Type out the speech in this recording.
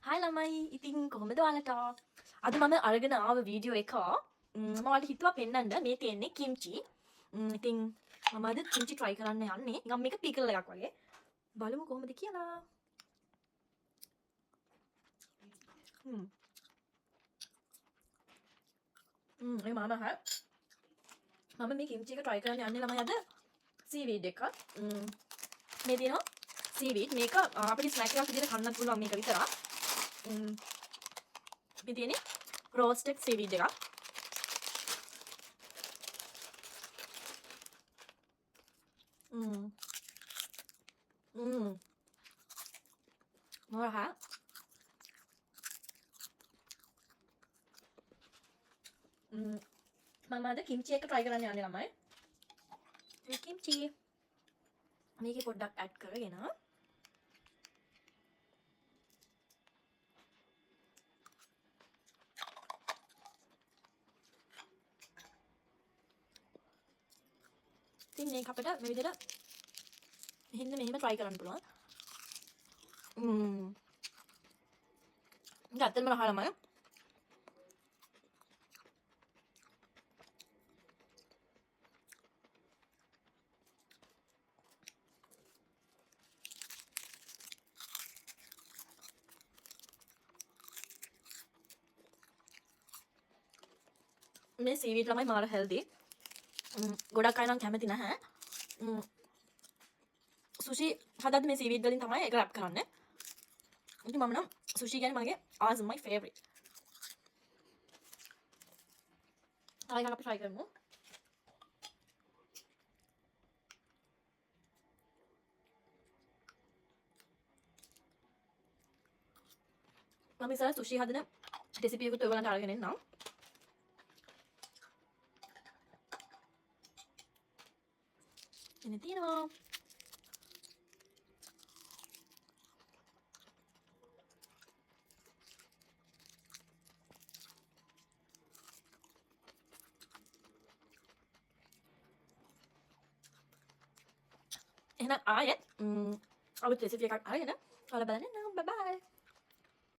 හයි ළමයි ඉතින් කොහොමද ඔයාලට අද මම අරගෙන ආව වීඩියෝ එක මම ඔයාලට හිතුවා පෙන්නන්න මේ තියෙන්නේ කිම්චි ඉතින් මම අද කිම්චි try කරන්න යන්නේ නිකන් මේක පිකල් එකක් වගේ බලමු කොහොමද කියලා ඒ මම මේ කිම්චි එක try කරන්න යන්නේ ළමයි අද සීවීඩ් එක මේ තියෙනවා සීවීඩ් මේක අපිට ස්නැක් එකක් විදිහට කන්නත් පුළුවන් මේක විතරක් මේ තියෙන්නේ roasted seaweed එකක් මොරහ මම අද කිම්චි එක try කරන්න යන්නේ ළමයි මේ කිම්චි මේකේ පොඩ්ඩක් add කරගෙන ඉතින් මේක අපිට මේ විදිහට මෙහෙම try කරන්න පුළුවන්. මේක ඇත්තටම රහ ළමයි. මේ සීවීඩ් ළමයි මාර හෙල්දි. ගොඩක් අය නම් කැමති නැහැ. සුෂි හදද්දි මේ සීවීඩ් වලින් තමයි ඒක රැප් කරන්නේ. ඉතින් මම නම් සුෂි කියන්නේ මගේ awesome my favorite. ආයෙ අපි try කරමු. මම ඉස්සර සුෂි හදන රෙසිපි එකත් ඔයගලන්ට අරගෙන එන්නම්. එන්න තියෙනවා. එහෙනම් ආයෙත් අලුත් රෙසිපි එකක් අරගෙන ඔයාලා බලන්න. බයි බයි.